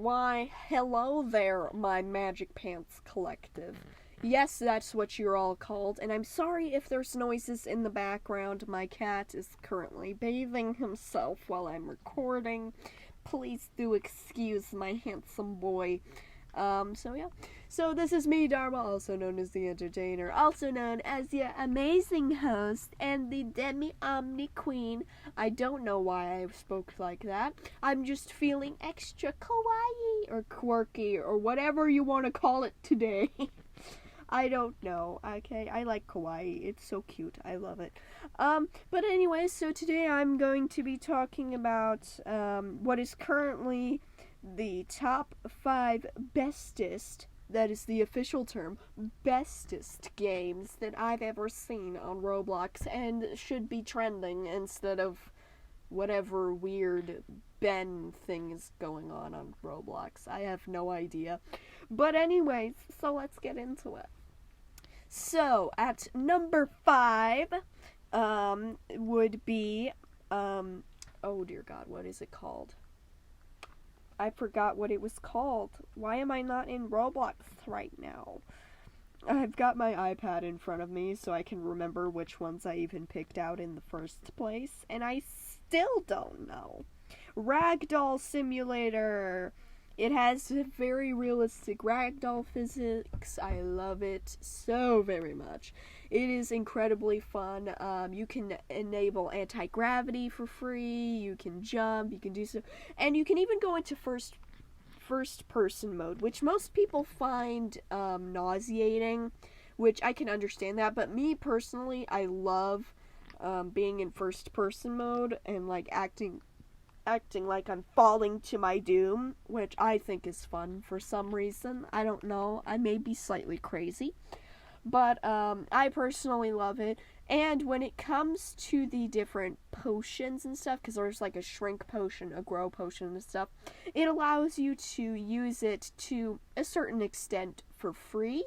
Why, hello there, my Magic Pants Collective. Yes, that's what you're all called, and I'm sorry if there's noises in the background. My cat is currently bathing himself while I'm recording. Please do excuse my handsome boy. So this is me, Dharma, also known as the Entertainer, also known as your amazing host and the Demi-Omni Queen. I don't know why I spoke like that. I'm just feeling extra kawaii or quirky or whatever you want to call it today. I don't know, okay? I like kawaii. It's so cute. I love it. But anyway, so today I'm going to be talking about what is currently the top 5 bestest, that is the official term, bestest games that I've ever seen on Roblox and should be trending instead of whatever weird Ben thing is going on Roblox. I have no idea. But anyways, so let's get into it. So, at number 5, would be, oh dear God, what is it called? I forgot what it was called. Why am I not in Roblox right now? I've got my iPad in front of me so I can remember which ones I even picked out in the first place, and I still don't know. Ragdoll Simulator. It has very realistic ragdoll physics. I love it so very much. It is incredibly fun. You can enable anti-gravity for free. You can jump. You can do so, and you can even go into first-person mode, which most people find nauseating. Which I can understand that, but me personally, I love being in first-person mode and like acting like I'm falling to my doom, which I think is fun for some reason. I don't know. I may be slightly crazy. But I personally love it. And when it comes to the different potions and stuff, because there's like a shrink potion, a grow potion and stuff, it allows you to use it to a certain extent for free,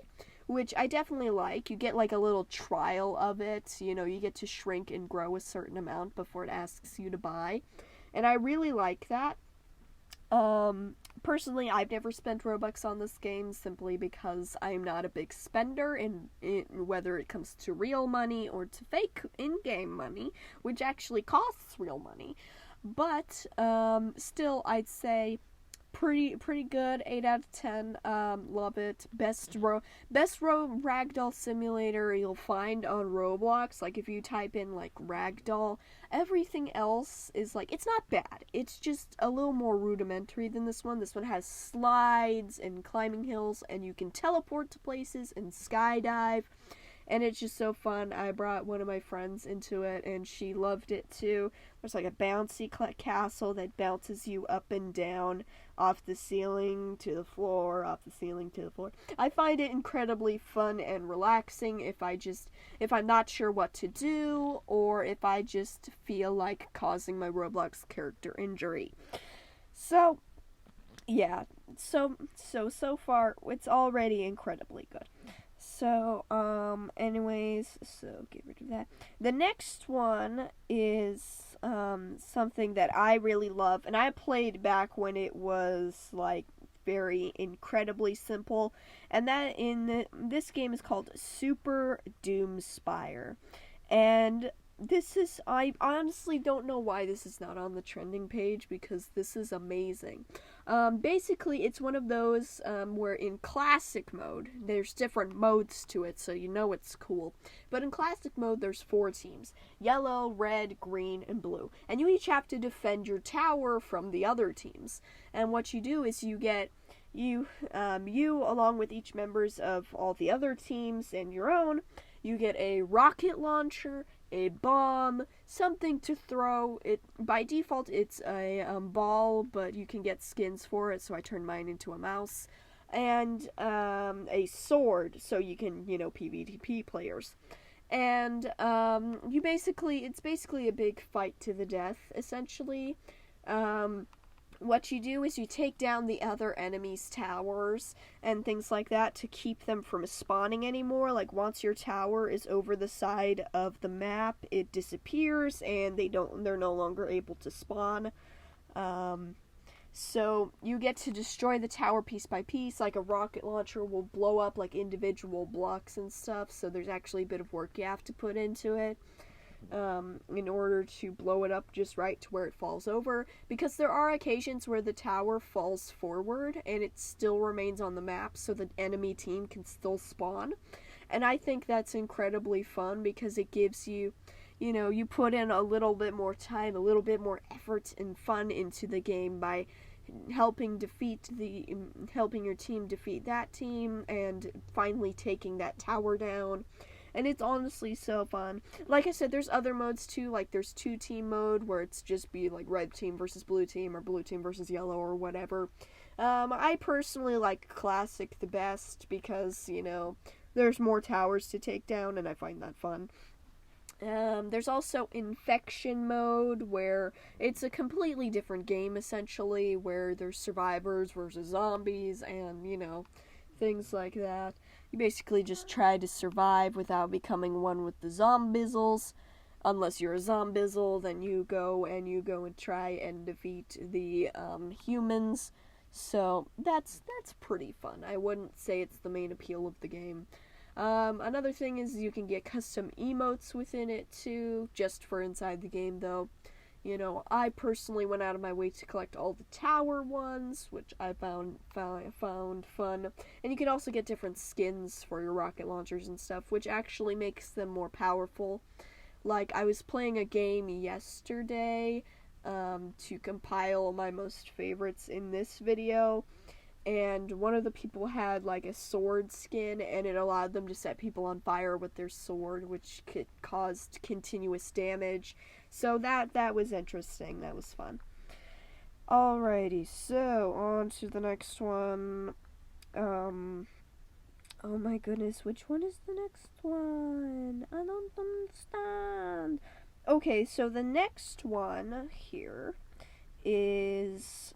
which I definitely like. You get like a little trial of it. You know, you get to shrink and grow a certain amount before it asks you to buy. And I really like that. Personally, I've never spent Robux on this game simply because I'm not a big spender in whether it comes to real money or to fake in-game money, which actually costs real money. But still, I'd say pretty good. 8 out of 10. Love it. Best Ragdoll Simulator you'll find on Roblox. Like if you type in like Ragdoll, everything else is like, it's not bad. It's just a little more rudimentary than this one. This one has slides and climbing hills, and you can teleport to places and skydive. And it's just so fun. I brought one of my friends into it, and she loved it too. There's like a bouncy castle that bounces you up and down, off the ceiling to the floor, off the ceiling to the floor. I find it incredibly fun and relaxing if I'm not sure what to do, or if I just feel like causing my Roblox character injury. So, yeah. So far, it's already incredibly good. So, anyways, so get rid of that. The next one is, something that I really love, and I played back when it was, like, very incredibly simple, and that this game is called Super Doomspire, and I honestly don't know why this is not on the trending page, because this is amazing. Basically, it's one of those, where in classic mode, there's different modes to it, so you know it's cool. But in classic mode, there's 4 teams: yellow, red, green, and blue. And you each have to defend your tower from the other teams. And what you do is you along with each members of all the other teams and your own, you get a rocket launcher, a bomb, something to throw. It by default it's a ball, but you can get skins for it, so I turned mine into a mouse, and a sword, so you can, PvP players. And it's basically a big fight to the death, essentially. What you do is you take down the other enemies' towers and things like that to keep them from spawning anymore. Like, once your tower is over the side of the map, it disappears and they're no longer able to spawn. So you get to destroy the tower piece by piece, like a rocket launcher will blow up like individual blocks and stuff, so there's actually a bit of work you have to put into it in order to blow it up just right to where it falls over, because there are occasions where the tower falls forward and it still remains on the map, so the enemy team can still spawn. And I think that's incredibly fun because it gives you, you put in a little bit more time, a little bit more effort and fun into the game by helping your team defeat that team and finally taking that tower down. And it's honestly so fun. Like I said, there's other modes too, like there's 2-team mode where it's just be like red team versus blue team or blue team versus yellow or whatever. I personally like classic the best because, there's more towers to take down and I find that fun. There's also infection mode, where it's a completely different game essentially, where there's survivors versus zombies and, things like that. You basically just try to survive without becoming one with the zombizzles. Unless you're a zombizzle, then you go and try and defeat the humans. So that's pretty fun. I wouldn't say it's the main appeal of the game. Another thing is you can get custom emotes within it too, just for inside the game though. I personally went out of my way to collect all the tower ones, which I found fun. And you can also get different skins for your rocket launchers and stuff, which actually makes them more powerful. Like, I was playing a game yesterday to compile my most favorites in this video, and one of the people had like a sword skin, and it allowed them to set people on fire with their sword, which caused continuous damage. So that was interesting. That was fun. Alrighty, so on to the next one. Oh my goodness, which one is the next one? I don't understand. Okay, so the next one here is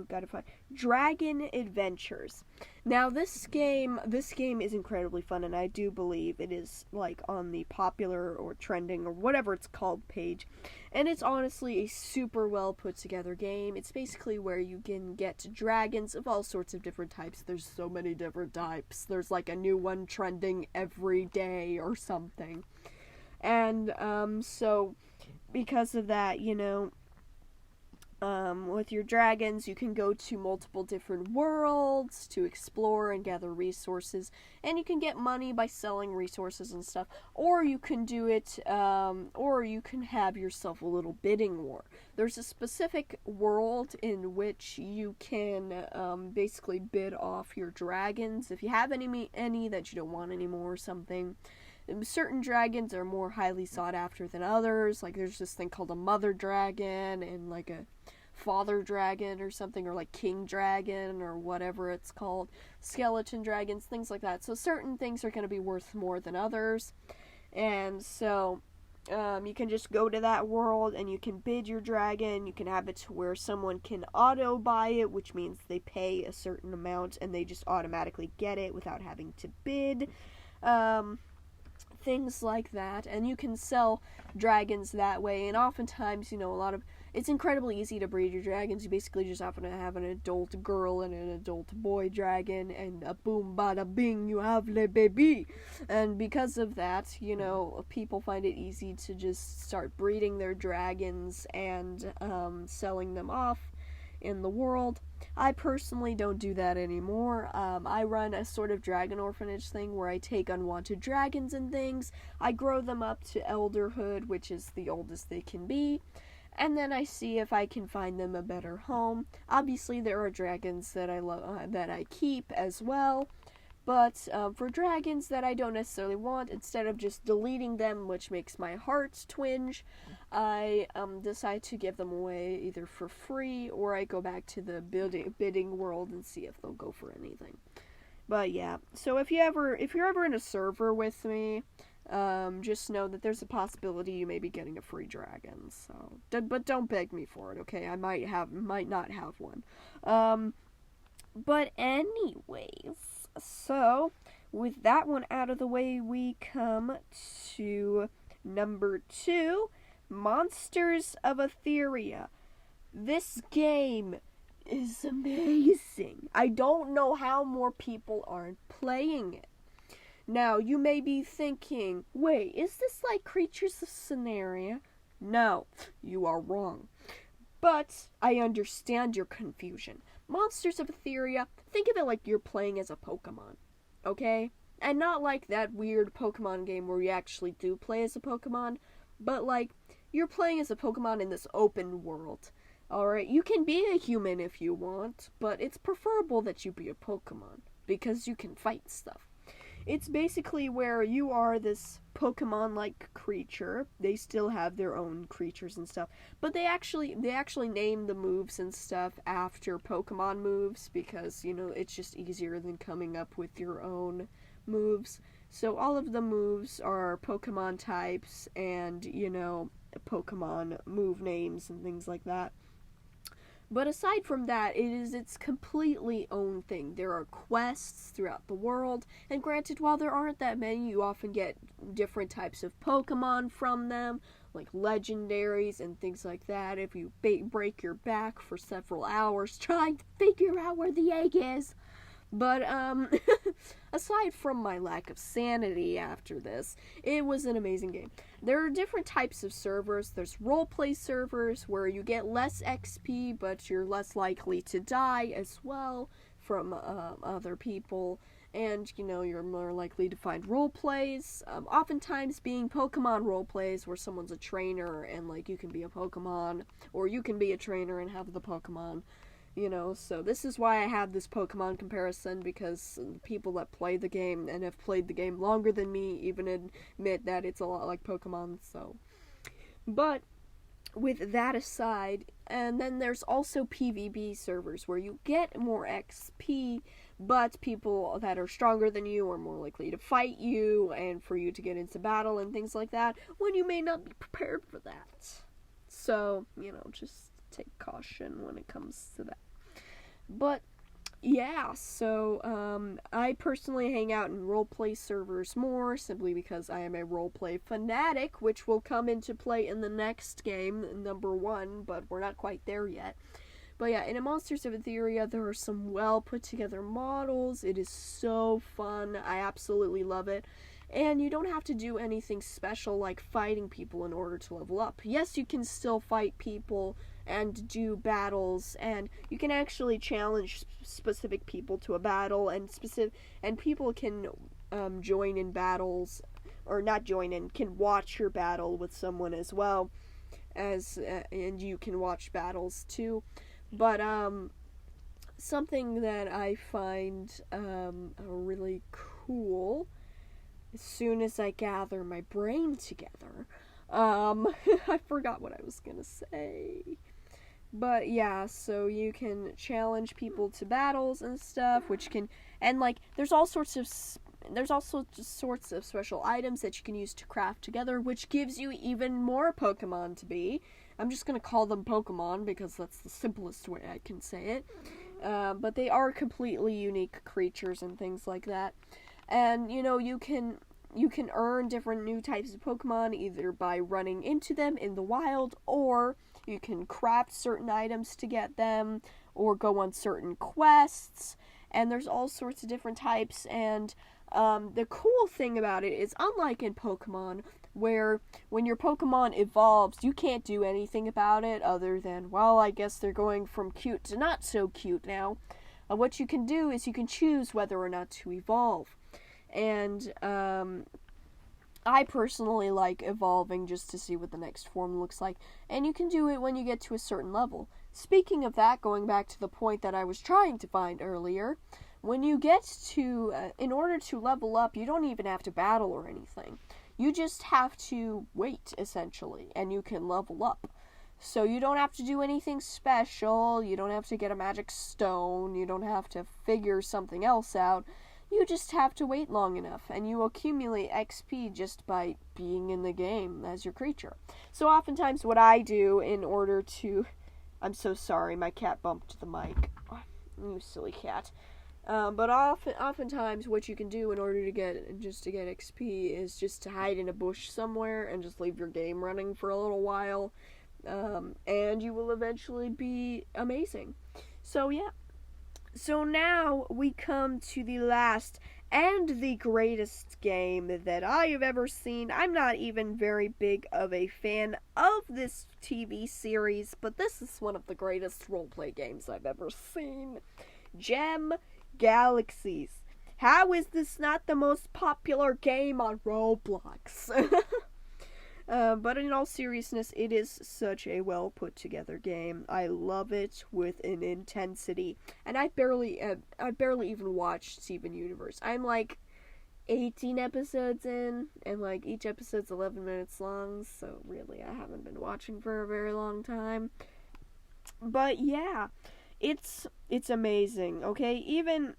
gotta find Dragon Adventures. Now this game is incredibly fun, and I do believe it is like on the popular or trending or whatever it's called page, and it's honestly a super well put together game. It's basically where you can get dragons of all sorts of different types. There's so many different types. There's like a new one trending every day or something. And so because of that, with your dragons, you can go to multiple different worlds to explore and gather resources, and you can get money by selling resources and stuff, or you can do it, or you can have yourself a little bidding war. There's a specific world in which you can basically bid off your dragons if you have any that you don't want anymore or something. Certain dragons are more highly sought after than others. Like, there's this thing called a mother dragon and like a father dragon or something, or like king dragon or whatever it's called, skeleton dragons, things like that. So certain things are going to be worth more than others, and so you can just go to that world and you can bid your dragon. You can have it to where someone can auto buy it, which means they pay a certain amount and they just automatically get it without having to bid. Things like that, and you can sell dragons that way, and oftentimes, it's incredibly easy to breed your dragons. You basically just happen to have an adult girl and an adult boy dragon, and a boom bada bing, you have le baby. And because of that, people find it easy to just start breeding their dragons and selling them off in the world. I personally don't do that anymore. I run a sort of dragon orphanage thing where I take unwanted dragons and things, I grow them up to elderhood, which is the oldest they can be, and then I see if I can find them a better home. Obviously, there are dragons that I keep as well, but for dragons that I don't necessarily want, instead of just deleting them, which makes my heart twinge, I decide to give them away either for free, or I go back to the bidding world and see if they'll go for anything. But yeah, so if you're ever in a server with me, just know that there's a possibility you may be getting a free dragon. So, but don't beg me for it, okay? I might not have one. But anyways. So, with that one out of the way, we come to number 2, Monsters of Etheria. This game is amazing. I don't know how more people aren't playing it. Now, you may be thinking, wait, is this like Creatures of Scenaria? No, you are wrong. But I understand your confusion. Monsters of Etheria, think of it like you're playing as a Pokemon, okay? And not like that weird Pokemon game where you actually do play as a Pokemon, but like, you're playing as a Pokemon in this open world. Alright, you can be a human if you want, but it's preferable that you be a Pokemon, because you can fight stuff. It's basically where you are this Pokemon-like creature. They still have their own creatures and stuff, but they actually name the moves and stuff after Pokemon moves, because, you know, it's just easier than coming up with your own moves. So all of the moves are Pokemon types and, you know, Pokemon move names and things like that. But aside from that, it is its completely own thing. There are quests throughout the world, and granted, while there aren't that many, you often get different types of Pokemon from them, like legendaries and things like that, if you break your back for several hours trying to figure out where the egg is. But, aside from my lack of sanity after this, it was an amazing game. There are different types of servers. There's roleplay servers where you get less XP, but you're less likely to die as well from other people. And, you know, you're more likely to find roleplays. Oftentimes being Pokemon roleplays where someone's a trainer and, like, you can be a Pokemon, or you can be a trainer and have the Pokemon. You know, so this is why I have this Pokemon comparison, because people that play the game and have played the game longer than me even admit that it's a lot like Pokemon, so. But, with that aside, and then there's also PvP servers where you get more XP, but people that are stronger than you are more likely to fight you, and for you to get into battle and things like that, when you may not be prepared for that. So, you know, just take caution when it comes to that. But yeah, so I personally hang out in roleplay servers more, simply because I am a roleplay fanatic, which will come into play in the next game, number 1, but we're not quite there yet. But yeah, in Monsters of Etheria, there are some well put together models. It is so fun. I absolutely love it. And you don't have to do anything special like fighting people in order to level up. Yes, you can still fight people and do battles, and you can actually challenge specific people to a battle, and people can join in battles, or not join in, can watch your battle with someone as well, as and you can watch battles too. But something that I find really cool, as soon as I gather my brain together, I forgot what I was gonna say. But yeah, so you can challenge people to battles and stuff, which can, and like, there's all sorts of special items that you can use to craft together, which gives you even more Pokemon to be. I'm just gonna call them Pokemon because that's the simplest way I can say it. But they are completely unique creatures and things like that. And, you know, you can earn different new types of Pokemon either by running into them in the wild, or you can craft certain items to get them, or go on certain quests, and there's all sorts of different types. And the cool thing about it is, unlike in Pokemon, where when your Pokemon evolves, you can't do anything about it other than, well, I guess they're going from cute to not so cute now. What you can do is you can choose whether or not to evolve. And I personally like evolving just to see what the next form looks like. And you can do it when you get to a certain level. Speaking of that, going back to the point that I was trying to find earlier, when you get to, in order to level up, you don't even have to battle or anything. You just have to wait, essentially, and you can level up. So you don't have to do anything special, you don't have to get a magic stone, you don't have to figure something else out. You just have to wait long enough, and you accumulate XP just by being in the game as your creature. So oftentimes what I do in order to... I'm so sorry, my cat bumped the mic. Oh, you silly cat. But oftentimes what you can do in order to get XP is just to hide in a bush somewhere and just leave your game running for a little while. And you will eventually be amazing. So yeah. So now we come to the last and the greatest game that I have ever seen. I'm not even very big of a fan of this TV series, but this is one of the greatest roleplay games I've ever seen. Gem Galaxies. How is this not the most popular game on Roblox? But in all seriousness, it is such a well put together game. I love it with an intensity, and I barely even watched Steven Universe. I'm like 18 episodes in, and like each episode's 11 minutes long. So really, I haven't been watching for a very long time. But yeah, it's amazing. Okay, even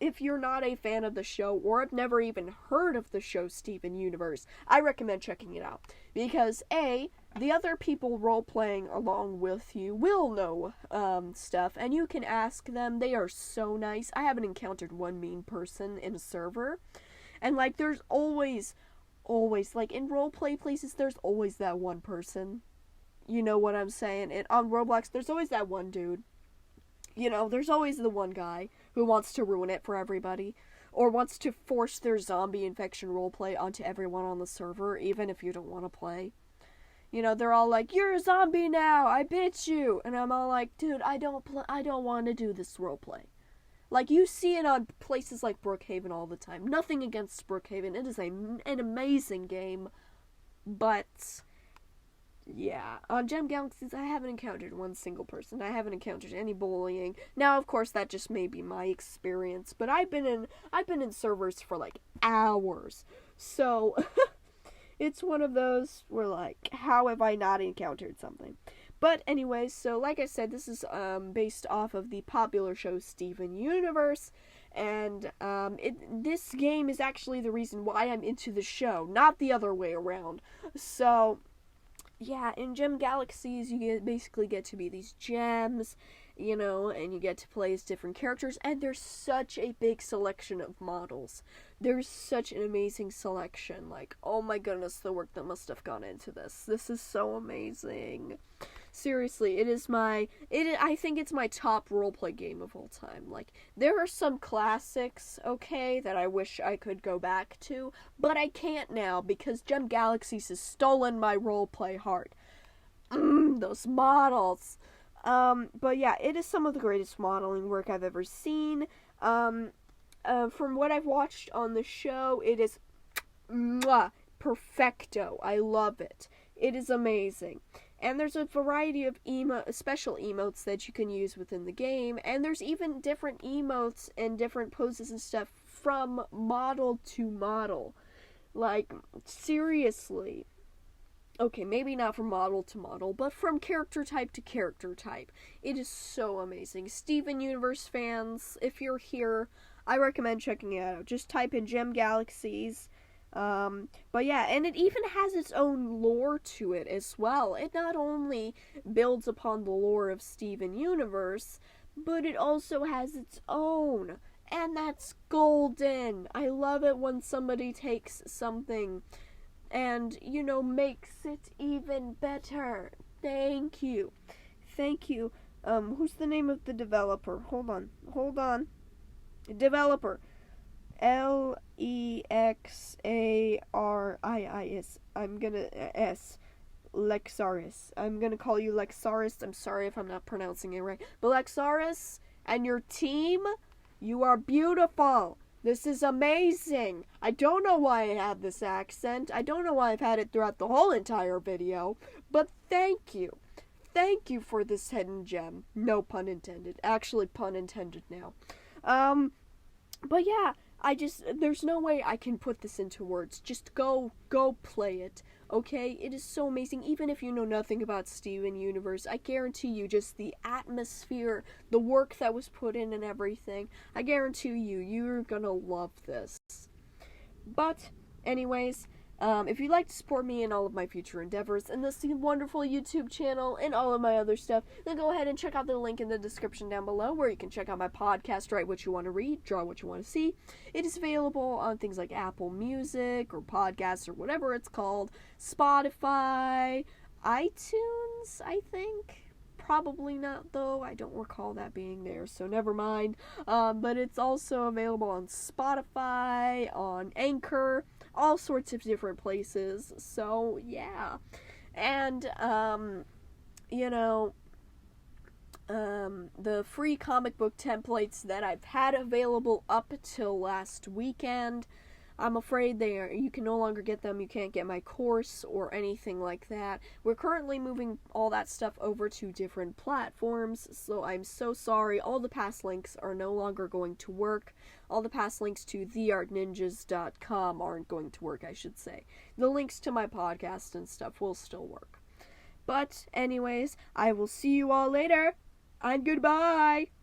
if you're not a fan of the show or have never even heard of the show Steven Universe, I recommend checking it out because the other people role playing along with you will know stuff, and you can ask them. They are so nice. I haven't encountered one mean person in a server, and like there's always like in roleplay places, there's always that one person. You know what I'm saying? On Roblox, there's always that one dude. You know, there's always the one guy who wants to ruin it for everybody, or wants to force their zombie infection roleplay onto everyone on the server, even if you don't want to play. You know, they're all like, "You're a zombie now, I bit you," and I'm all like, "Dude, I don't want to do this roleplay." Like, you see it on places like Brookhaven all the time. Nothing against Brookhaven, it is an amazing game, but yeah, on Gem Galaxies, I haven't encountered one single person. I haven't encountered any bullying. Now, of course, that just may be my experience, but I've been in servers for like hours, so it's one of those where like, how have I not encountered something? But anyways, so like I said, this is based off of the popular show Steven Universe, and this game is actually the reason why I'm into the show, not the other way around. So yeah, in Gem Galaxies, you basically get to be these gems, you know, and you get to play as different characters, and there's such a big selection of models. There's such an amazing selection. Like, oh my goodness, the work that must have gone into this. This is so amazing. Seriously, I think it's my top roleplay game of all time. Like, there are some classics, okay, that I wish I could go back to, but I can't now because Gem Galaxies has stolen my roleplay heart. Those models. But yeah, it is some of the greatest modeling work I've ever seen. From what I've watched on the show, it is perfecto. I love it. It is amazing. And there's a variety of special emotes that you can use within the game, and there's even different emotes and different poses and stuff from model to model. Like, seriously. Okay, maybe not from model to model, but from character type to character type. It is so amazing. Steven Universe fans, if you're here, I recommend checking it out. Just type in Gem Galaxies. But yeah, and it even has its own lore to it as well. It not only builds upon the lore of Steven Universe, but it also has its own. And that's golden. I love it when somebody takes something and, you know, makes it even better. Thank you. Thank you. Who's the name of the developer? Hold on. Developer. Lexariis. Lexaris. I'm gonna call you Lexaris. I'm sorry if I'm not pronouncing it right. But Lexaris and your team, you are beautiful. This is amazing. I don't know why I have this accent. I don't know why I've had it throughout the whole entire video. But thank you. Thank you for this hidden gem. No pun intended. Actually, pun intended now. But yeah, there's no way I can put this into words. Just go play it, okay? It is so amazing. Even if you know nothing about Steven Universe, I guarantee you just the atmosphere, the work that was put in and everything, I guarantee you're gonna love this. But, anyways, if you'd like to support me in all of my future endeavors and this wonderful YouTube channel and all of my other stuff, then go ahead and check out the link in the description down below where you can check out my podcast, Write What You Want to Read, Draw What You Want to See. It is available on things like Apple Music or podcasts or whatever it's called, Spotify, iTunes, I think, Probably not, though. I don't recall that being there, so never mind. But it's also available on Spotify, on Anchor, all sorts of different places. So, yeah. And, the free comic book templates that I've had available up till last weekend, I'm afraid you can no longer get them. You can't get my course or anything like that. We're currently moving all that stuff over to different platforms, so I'm so sorry. All the past links are no longer going to work. All the past links to theartninjas.com aren't going to work, I should say. The links to my podcast and stuff will still work. But anyways, I will see you all later, and goodbye!